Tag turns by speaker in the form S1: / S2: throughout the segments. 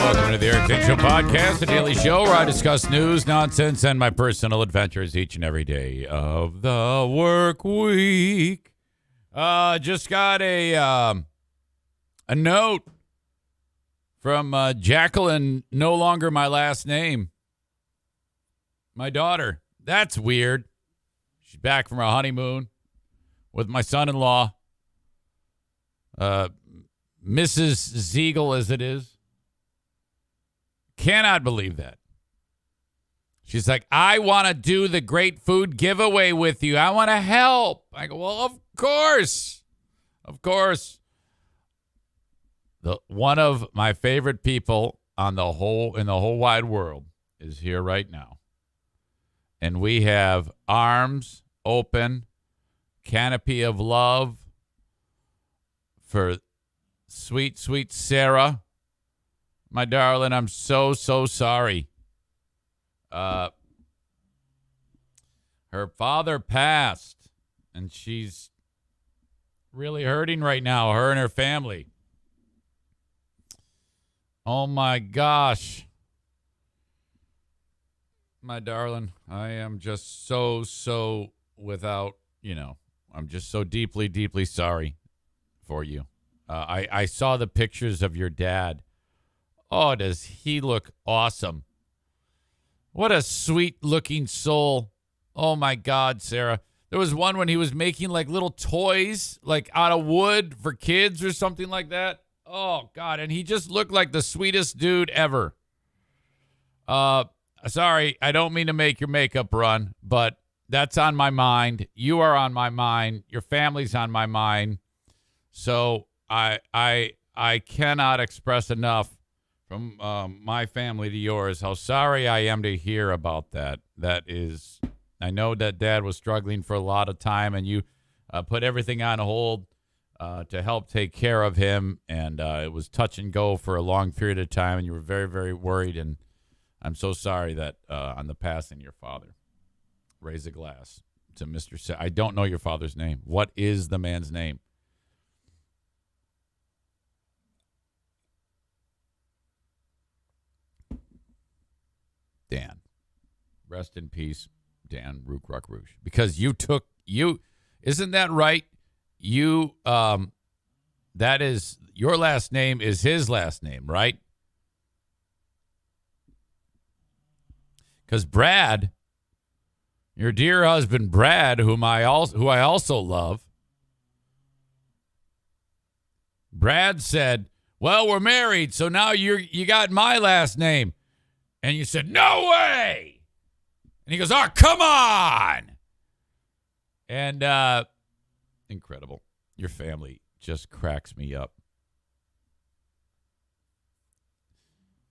S1: Welcome to the Eric Zane Show podcast, the daily show where I discuss news, nonsense, and my personal adventures each and every day of the work week. Just got a note from Jacqueline, no longer my last name. My daughter. That's weird. She's back from her honeymoon with my son-in-law, Mrs. Ziegel, as it is. Cannot believe that. She's like, I want to do the great food giveaway with you. I want to help. I go, well, of course. Of course. One of my favorite people in the whole wide world is here right now. And we have arms open, canopy of love for sweet, sweet Sarah. My darling, I'm so sorry. Her father passed, and she's really hurting right now, her and her family. Oh, my gosh. My darling, I am just so without, I'm just so deeply, deeply sorry for you. I saw the pictures of your dad. Oh, does he look awesome. What a sweet-looking soul. Oh, my God, Sarah. There was one when he was making, like, little toys, like, out of wood for kids or something like that. Oh, God, and he just looked like the sweetest dude ever. Sorry, I don't mean to make your makeup run, but that's on my mind. You are on my mind. Your family's on my mind. So I cannot express enough from my family to yours how sorry I am to hear about that. I know that Dad was struggling for a lot of time, and you put everything on hold to help take care of him, and it was touch and go for a long period of time, and you were very, very worried, and I'm so sorry that on the passing of your father. Raise a glass to Mr. I don't know your father's name. What is the man's name? Dan. Rest in peace, Dan Rook Rouge. Because isn't that right? That is, your last name is his last name, right? Because Brad, your dear husband Brad, who I also love, Brad said, well, we're married, so now you got my last name. And you said, no way. And he goes, oh, come on. And incredible. Your family just cracks me up.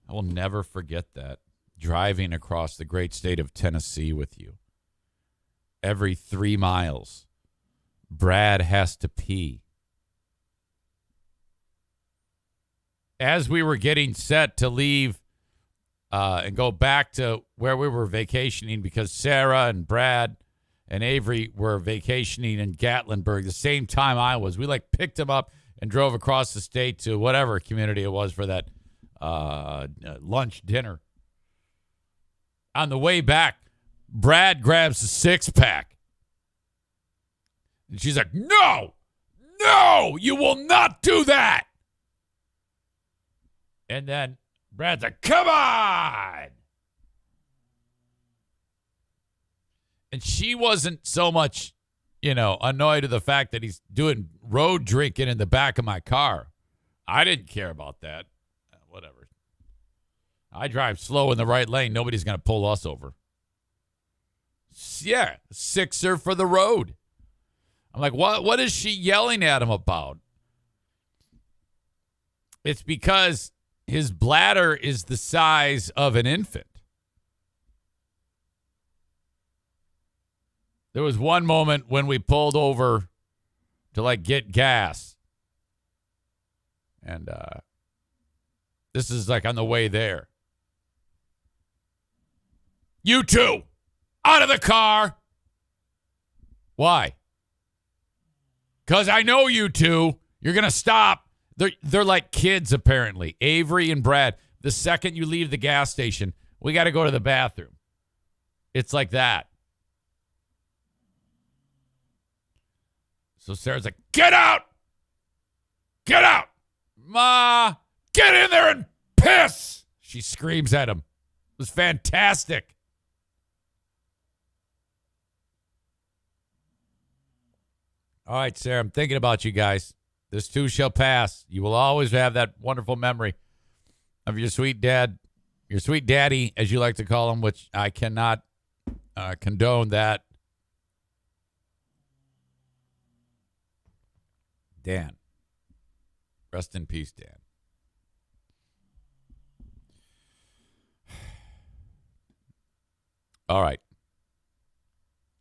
S1: I will never forget that. Driving across the great state of Tennessee with you. Every 3 miles, Brad has to pee. As we were getting set to leave and go back to where we were vacationing, because Sarah and Brad and Avery were vacationing in Gatlinburg the same time I was. We picked them up and drove across the state to whatever community it was for that lunch dinner. On the way back, Brad grabs a 6-pack. And she's like, no, you will not do that. And then Brad's like, come on. And she wasn't so much, annoyed at the fact that he's doing road drinking in the back of my car. I didn't care about that. Whatever. I drive slow in the right lane. Nobody's going to pull us over. Yeah, 6er for the road. I'm like, what is she yelling at him about? It's because his bladder is the size of an infant. There was one moment when we pulled over to get gas. And this is on the way there. You two, out of the car. Why? Because I know you two. You're going to stop. They're like kids, apparently. Avery and Brad. the second you leave the gas station, we got to go to the bathroom. It's like that. So Sarah's like, get out! Get out! Ma, get in there and piss! She screams at him. It was fantastic. All right, Sarah, I'm thinking about you guys. This too shall pass. You will always have that wonderful memory of your sweet dad, your sweet daddy, as you like to call him, which I cannot condone that. Dan. Rest in peace, Dan. All right.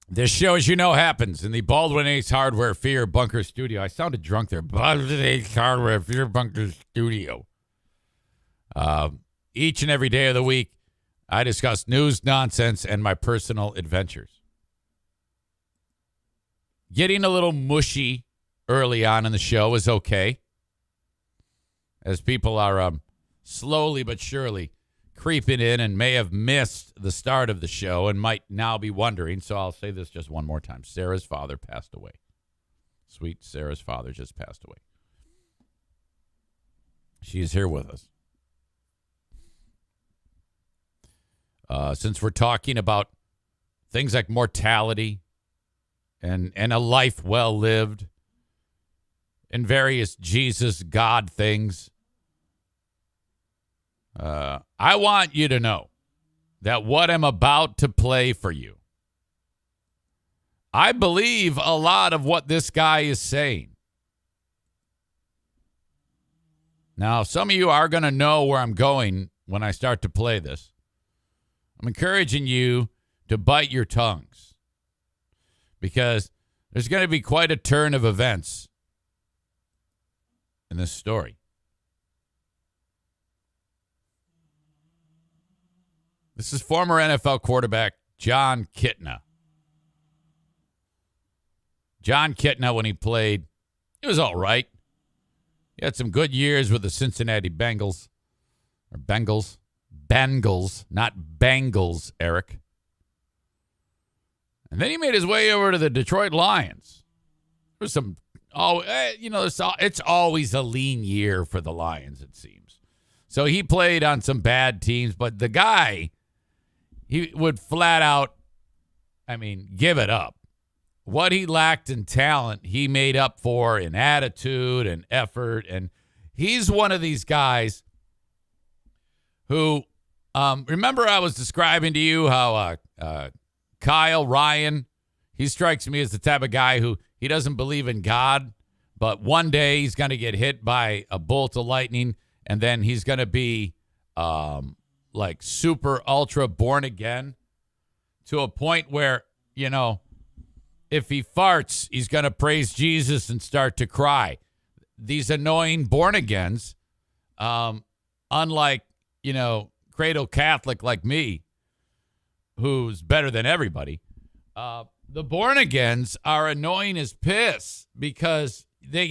S1: This show, as you know, happens in the Baldwin Ace Hardware Fear Bunker Studio. I sounded drunk there. Baldwin Ace Hardware Fear Bunker Studio. Each and every day of the week, I discuss news, nonsense, and my personal adventures. Getting a little mushy early on in the show is okay, as people are slowly but surely creeping in and may have missed the start of the show and might now be wondering. So I'll say this just one more time. Sarah's father passed away. Sweet Sarah's father just passed away. She is here with us. Since we're talking about things like mortality and a life well lived and various Jesus, God things, I want you to know that what I'm about to play for you, I believe a lot of what this guy is saying. Now, some of you are going to know where I'm going when I start to play this. I'm encouraging you to bite your tongues, because there's going to be quite a turn of events in this story. This is former NFL quarterback Jon Kitna. Jon Kitna, when he played, it was all right. He had some good years with the Cincinnati Bengals. Or Bengals. Bengals, not Bengals, Eric. And then he made his way over to the Detroit Lions. There's some, it's always a lean year for the Lions, it seems. So he played on some bad teams, but the guy, he would flat out, give it up. What he lacked in talent, he made up for in attitude and effort. And he's one of these guys who, remember I was describing to you how Kyle Ryan, he strikes me as the type of guy who he doesn't believe in God, but one day he's going to get hit by a bolt of lightning, and then he's going to be like super ultra born again to a point where, if he farts, he's going to praise Jesus and start to cry. These annoying born agains, unlike, cradle Catholic like me, who's better than everybody, the born agains are annoying as piss, because they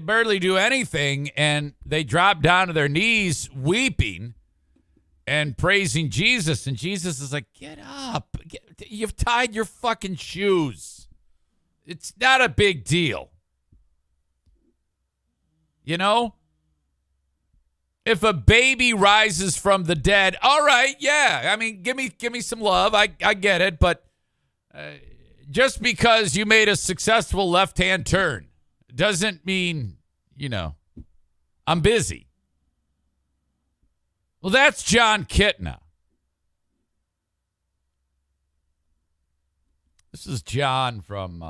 S1: barely do anything, and they drop down to their knees weeping and praising Jesus. And Jesus is like, get up. You've tied your fucking shoes. It's not a big deal. If a baby rises from the dead, all right, yeah. Give me some love. I get it. But just because you made a successful left-hand turn doesn't mean, I'm busy. Well, that's Jon Kitna. This is John from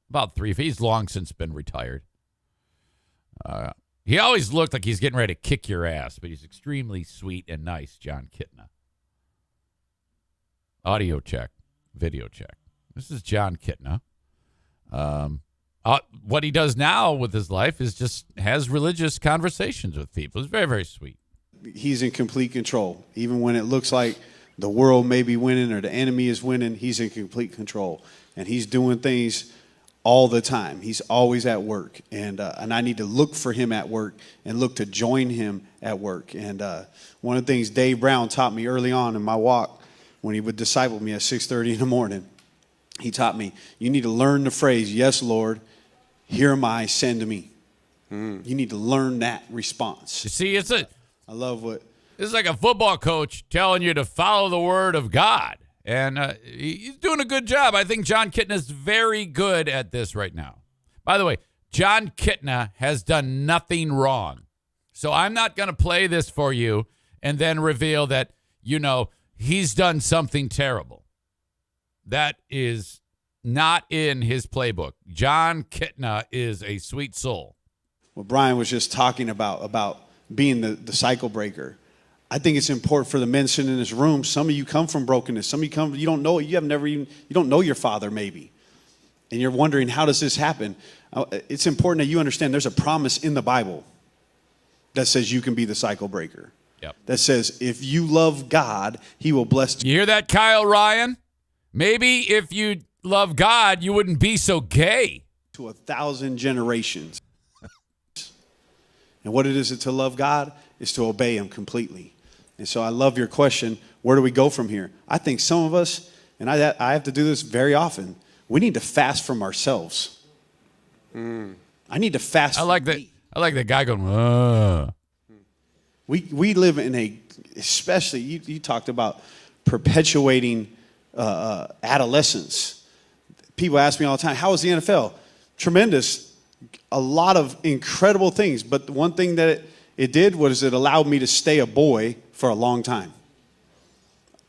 S1: about he's long since been retired. He always looked like he's getting ready to kick your ass, but he's extremely sweet and nice, Jon Kitna. Audio check, video check. This is Jon Kitna. What he does now with his life is just has religious conversations with people. It's very, very sweet.
S2: He's in complete control. Even when it looks like the world may be winning or the enemy is winning, he's in complete control. And he's doing things all the time. He's always at work, and I need to look for him at work and look to join him at work. And one of the things Dave Brown taught me early on in my walk, when he would disciple me at 6:30 in the morning, he taught me, you need to learn the phrase, "Yes, Lord, here am I, send me." You need to learn that response.
S1: You see,
S2: I love what.
S1: It's like a football coach telling you to follow the word of God. And he's doing a good job. I think Jon Kitna is very good at this right now. By the way, Jon Kitna has done nothing wrong. So I'm not going to play this for you and then reveal that, he's done something terrible. That is not in his playbook. Jon Kitna is a sweet soul.
S2: What Brian was just talking about being the cycle breaker. I think it's important for the men sitting in this room. Some of you come from brokenness. Some of you don't know it. You don't know your father maybe. And you're wondering, how does this happen? It's important that you understand there's a promise in the Bible that says you can be the cycle breaker.
S1: Yep.
S2: That says if you love God, he will bless you.
S1: You hear that, Kyle Ryan? Maybe if you love God, you wouldn't be so gay.
S2: To 1,000 generations. And what it is to love God is to obey him completely. And so I love your question, where do we go from here? I think some of us, and I have to do this very often, we need to fast from ourselves. I need to fast from me.
S1: I like that guy going,
S2: We live in especially, you talked about perpetuating adolescence. People ask me all the time, how was the NFL? Tremendous. A lot of incredible things. But the one thing that it did was it allowed me to stay a boy for a long time.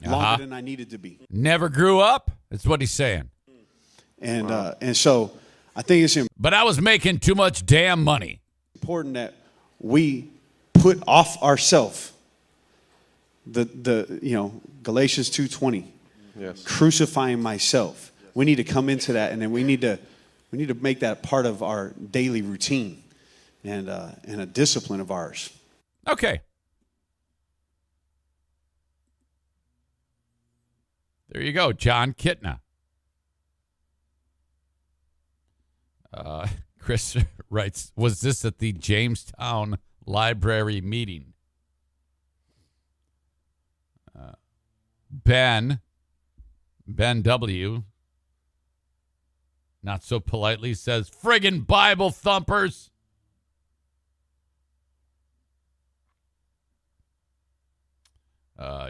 S2: Longer than I needed to be.
S1: Never grew up? That's what he's saying.
S2: And so I think it's
S1: But I was making too much damn money.
S2: important that we put off ourselves. Galatians 2:20.
S3: Yes.
S2: Crucifying myself. We need to come into that, and then we need to make that part of our daily routine and a discipline of ours.
S1: Okay. There you go, Jon Kitna. Chris writes, was this at the Jamestown Library meeting? Ben W., not so politely, says, friggin' Bible thumpers.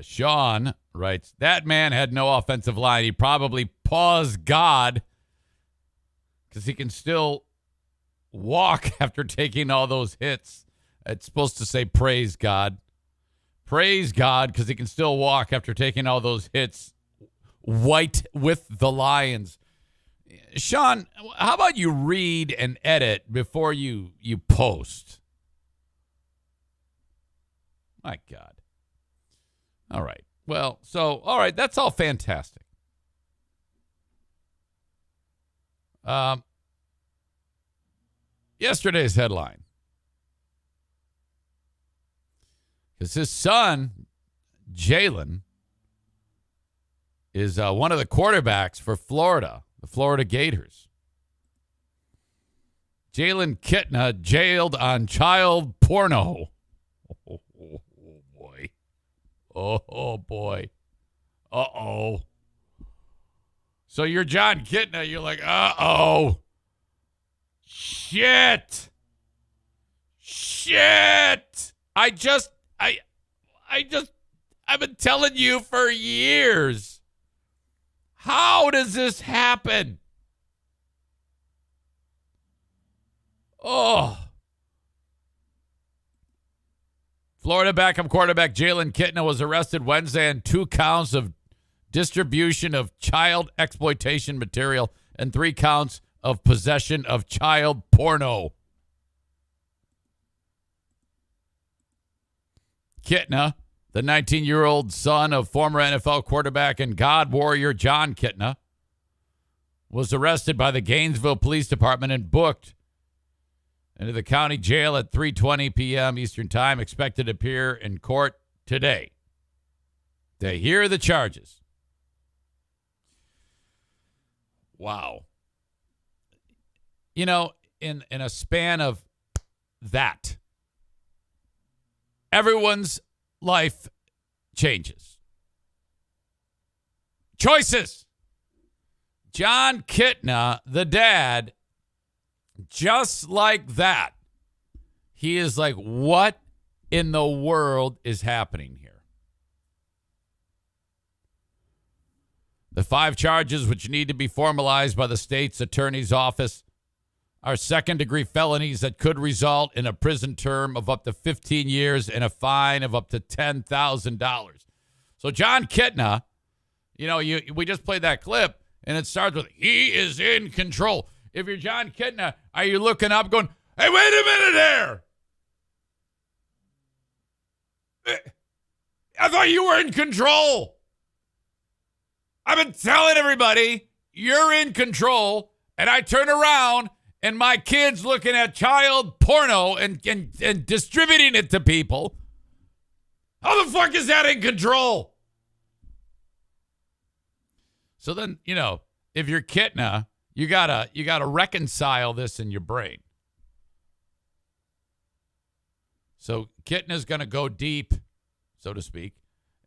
S1: Sean writes, that man had no offensive line. He probably paused God because he can still walk after taking all those hits. It's supposed to say praise God. Praise God because he can still walk after taking all those hits. White with the Lions. Sean, how about you read and edit before you post? My God. All right. Well, all right, that's all fantastic. Yesterday's headline. Because his son, Jalen, is one of the quarterbacks for Florida, the Florida Gators. Jalen Kitna jailed on child porno. Oh, boy. Oh, boy. Uh-oh. So you're Jon Kitna. You're like, uh-oh. Shit. I've been telling you for years. How does this happen? Oh. Florida backup quarterback Jalen Kitna was arrested Wednesday on 2 counts of distribution of child exploitation material and 3 counts of possession of child porno. Kitna, the 19-year-old son of former NFL quarterback and God warrior Jon Kitna, was arrested by the Gainesville Police Department and booked into the county jail at 3:20 p.m. Eastern Time, expected to appear in court today to hear the charges. Wow. in a span of that, everyone's life changes. Choices. Jon Kitna, the dad, just like that, he is like, what in the world is happening here? The 5 charges which need to be formalized by the state's attorney's office are second-degree felonies that could result in a prison term of up to 15 years and a fine of up to $10,000. So Jon Kitna, we just played that clip, and it starts with, he is in control. If you're Jon Kitna, are you looking up going, hey, wait a minute there. I thought you were in control. I've been telling everybody you're in control, and I turn around and my kid's looking at child porno and distributing it to people. How the fuck is that in control? So then, if you're Kitna, you gotta reconcile this in your brain. So Kitna's gonna go deep, so to speak,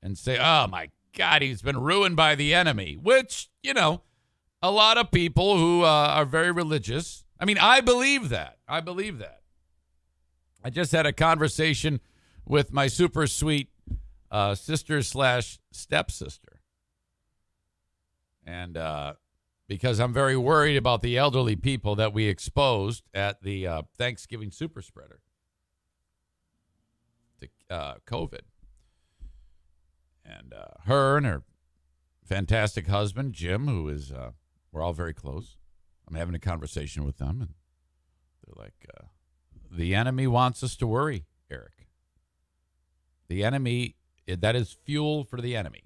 S1: and say, oh my God, he's been ruined by the enemy, which, a lot of people who are very religious. I mean, I believe that. I I just had a conversation with my super sweet sister/stepsister. And because I'm very worried about the elderly people that we exposed at the Thanksgiving super spreader to COVID. And her and her fantastic husband, Jim, who is, we're all very close. I'm having a conversation with them, and they're like, the enemy wants us to worry, Eric. The enemy, that is fuel for the enemy.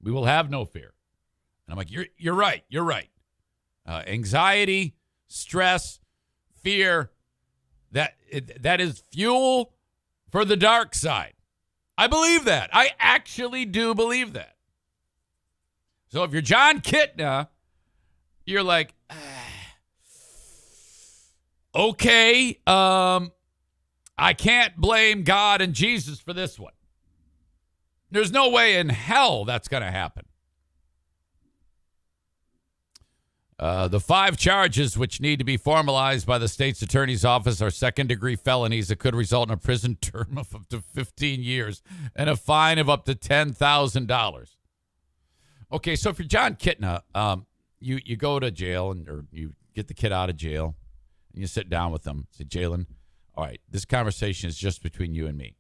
S1: We will have no fear. And I'm like, you're right. Anxiety, stress, fear, that is fuel for the dark side. I believe that. I actually do believe that. So if you're Jon Kitna, you're like, okay, I can't blame God and Jesus for this one. There's no way in hell that's going to happen. The 5 charges which need to be formalized by the state's attorney's office are second-degree felonies that could result in a prison term of up to 15 years and a fine of up to $10,000. Okay, so if you're Jon Kitna, you go to jail or you get the kid out of jail, and you sit down with them. Say, Jalen, all right, this conversation is just between you and me.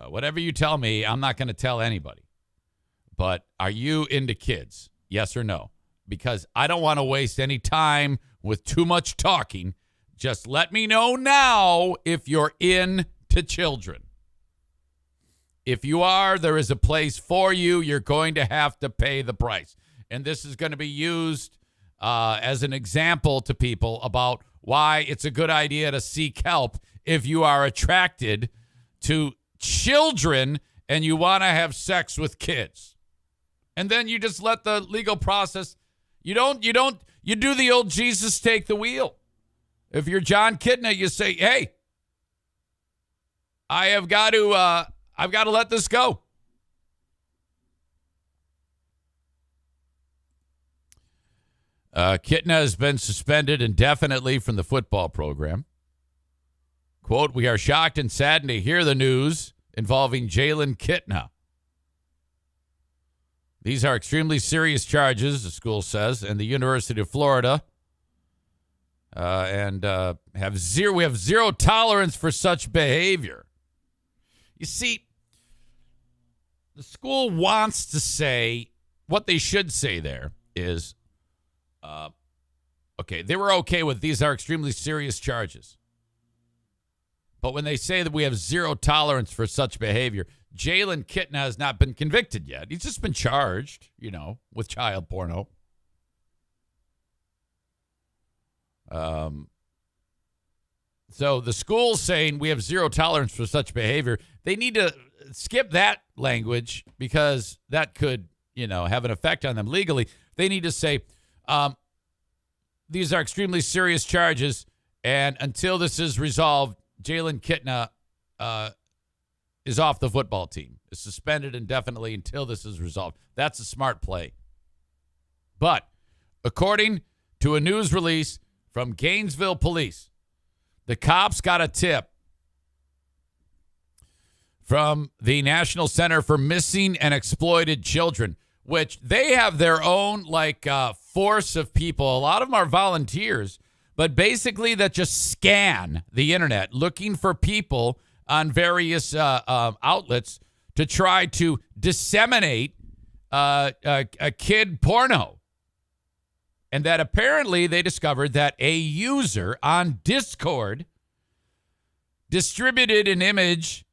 S1: Whatever you tell me, I'm not going to tell anybody. But are you into kids? Yes or no? Because I don't want to waste any time with too much talking. Just let me know now if you're into children. If you are, there is a place for you. You're going to have to pay the price. And this is going to be used as an example to people about why it's a good idea to seek help if you are attracted to children and you want to have sex with kids. And then you just let the legal process. You do the old Jesus take the wheel. If you're Jon Kitna, you say, hey, I've got to let this go. Kitna has been suspended indefinitely from the football program. Quote, we are shocked and saddened to hear the news involving Jalen Kitna. These are extremely serious charges, the school says, and the University of Florida we have zero tolerance for such behavior. You see, the school wants to say, what they should say there is, okay, they were okay with these are extremely serious charges. But when they say that we have zero tolerance for such behavior, Jalen Kitna has not been convicted yet. He's just been charged, with child porno. So the school's saying we have zero tolerance for such behavior. They need to skip that language because that could, have an effect on them legally. They need to say, these are extremely serious charges, and until this is resolved, Jalen Kitna is off the football team, is suspended indefinitely until this is resolved. That's a smart play. But according to a news release from Gainesville Police, the cops got a tip from the National Center for Missing and Exploited Children, which they have their own force of people. A lot of them are volunteers, but basically that just scan the internet looking for people on various outlets to try to disseminate a kid porno. And that apparently they discovered that a user on Discord distributed an image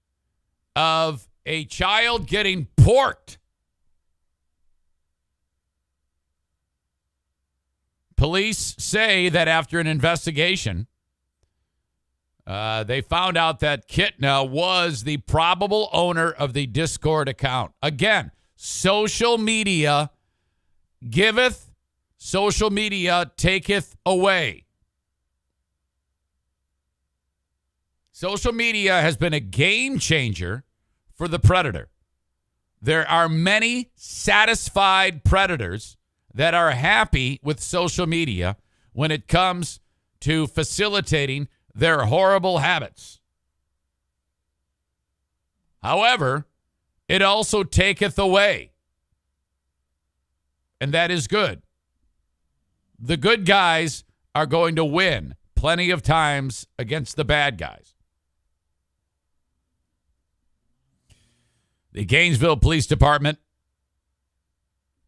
S1: of a child getting porked. Police say that after an investigation, they found out that Kitna was the probable owner of the Discord account. Again, social media giveth, social media taketh away. Social media has been a game changer for the predator. There are many satisfied predators that are happy with social media when it comes to facilitating their horrible habits. However, it also taketh away. And that is good. The good guys are going to win plenty of times against the bad guys. The Gainesville Police Department,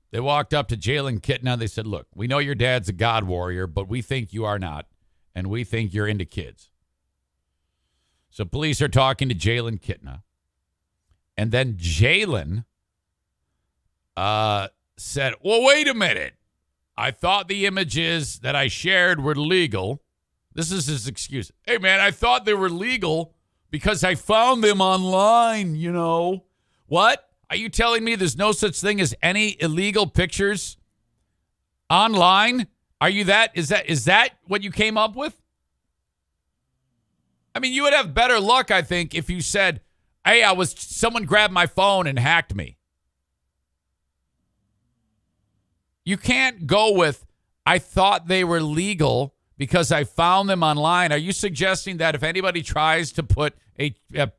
S1: they walked up to Jalen Kitna. They said, look, we know your dad's a God warrior, but we think you are not, and we think you're into kids. So police are talking to Jalen Kitna. And then Jalen said, well, wait a minute. I thought the images that I shared were legal. This is his excuse. Hey, man, I thought they were legal because I found them online, you know. What? Are you telling me there's no such thing as any illegal pictures online? Are you that? Is that what you came up with? I mean, you would have better luck, I think, if you said, hey, someone grabbed my phone and hacked me. You can't go with, I thought they were legal because I found them online. Are you suggesting that if anybody tries to put a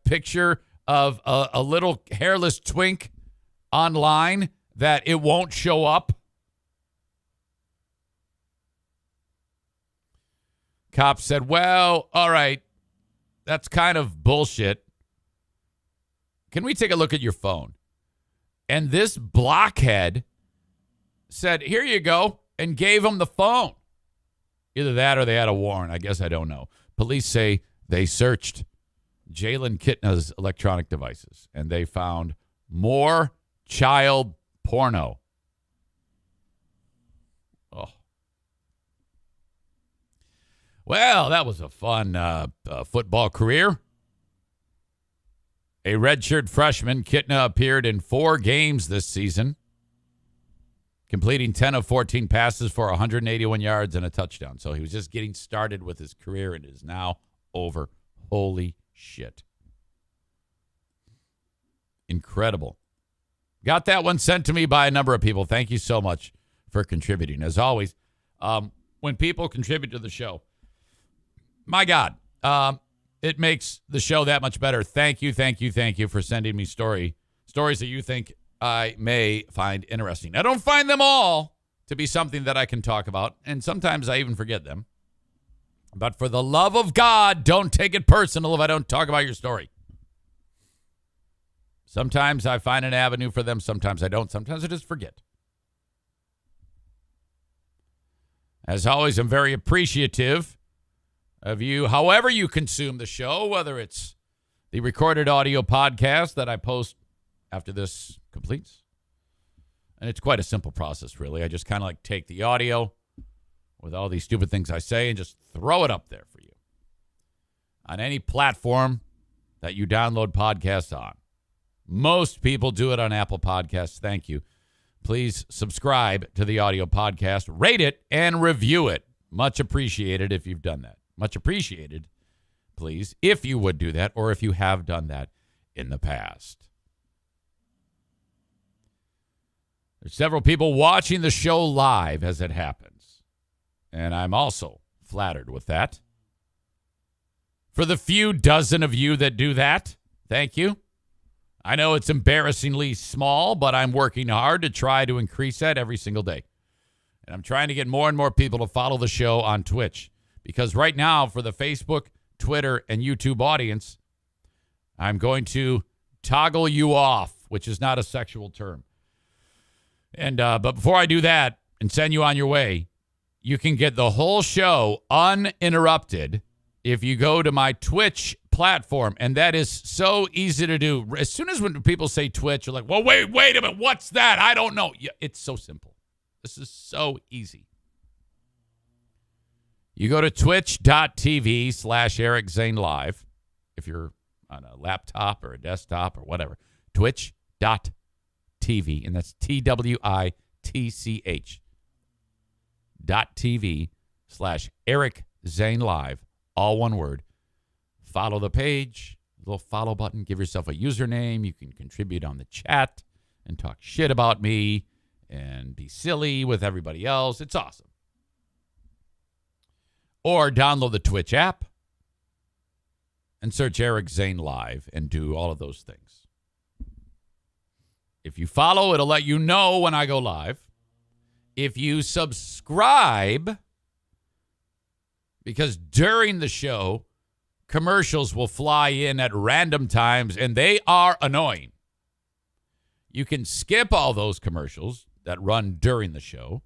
S1: picture of a little hairless twink online, that it won't show up? Cops said, well, all right, that's kind of bullshit. Can we take a look at your phone? And this blockhead said, here you go, and gave him the phone. Either that or they had a warrant. I guess I don't know. Police say they searched Jalen Kitna's electronic devices, and they found more child porno. Oh. Well, that was a fun football career. A redshirt freshman, Kitna appeared in 4 games this season, completing 10 of 14 passes for 181 yards and a touchdown. So he was just getting started with his career and is now over. Holy shit. Incredible. Got that one sent to me by a number of people. Thank you so much for contributing. As always, when people contribute to the show, my God, it makes the show that much better. Thank you for sending me stories that you think I may find interesting. I don't find them all to be something that I can talk about, and sometimes I even forget them. But for the love of God, don't take it personal if I don't talk about your story. Sometimes I find an avenue for them. Sometimes I don't. Sometimes I just forget. As always, I'm very appreciative of you, however you consume the show, whether it's the recorded audio podcast that I post after this completes. And it's quite a simple process, really. I just kind of like take the audio with all these stupid things I say and just throw it up there for you on any platform that you download podcasts on. Most people do it on Apple Podcasts. Thank you. Please subscribe to the audio podcast, rate it, and review it. Much appreciated if you've done that. Much appreciated, please, if you would do that or if you have done that in the past. There's several people watching the show live as it happens, and I'm also flattered with that. For the few dozen of you that do that, thank you. I know it's embarrassingly small, but I'm working hard to try to increase that every single day. And I'm trying to get more and more people to follow the show on Twitch. Because right now, for the Facebook, Twitter, and YouTube audience, I'm going to toggle you off, which is not a sexual term. And but before I do that and send you on your way, you can get the whole show uninterrupted if you go to my Twitch platform. And that is so easy to do. As soon as when people say Twitch, you're like, well, wait a minute. What's that? I don't know. Yeah, it's so simple. This is so easy. You go to twitch.tv/Eric Zane Live if you're on a laptop or a desktop or whatever. Twitch.tv, and that's TWITCH.tv/Eric Zane Live, all one word. Follow the page, little follow button, give yourself a username. You can contribute on the chat and talk shit about me and be silly with everybody else. It's awesome. Or download the Twitch app and search Eric Zane Live and do all of those things. If you follow, it'll let you know when I go live. If you subscribe, because during the show, commercials will fly in at random times, and they are annoying. You can skip all those commercials that run during the show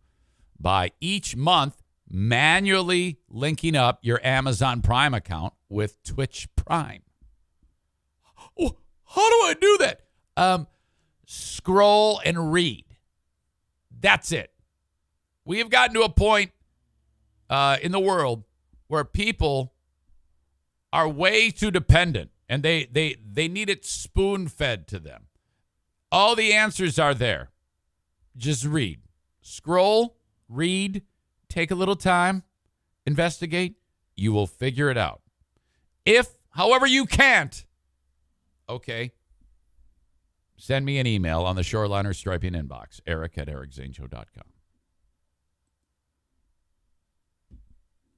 S1: by each month manually linking up your Amazon Prime account with Twitch Prime. Oh, how do I do that? Scroll and read. That's it. We have gotten to a point in the world where people are way too dependent, and they need it spoon-fed to them. All the answers are there. Just read. Scroll, read, take a little time, investigate. You will figure it out. If, however, you can't, okay, send me an email on the Shoreliner Striping inbox, eric@ericzaneshow.com.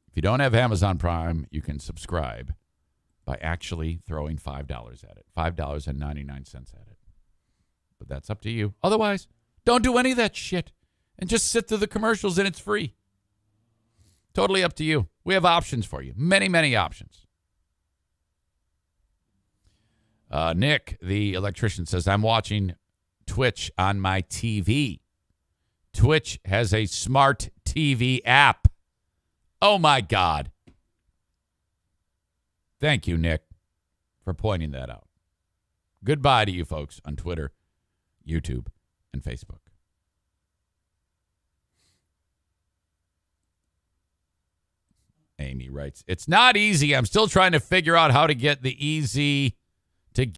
S1: If you don't have Amazon Prime, you can subscribe by actually throwing $5 at it, $5.99 at it. But that's up to you. Otherwise, don't do any of that shit and just sit through the commercials, and it's free. Totally up to you. We have options for you. Many, many options. Nick, the electrician, says, I'm watching Twitch on my TV. Twitch has a smart TV app. Oh, my God. Thank you, Nick, for pointing that out. Goodbye to you folks on Twitter, YouTube, and Facebook. Amy writes, it's not easy. I'm still trying to figure out how to get the easy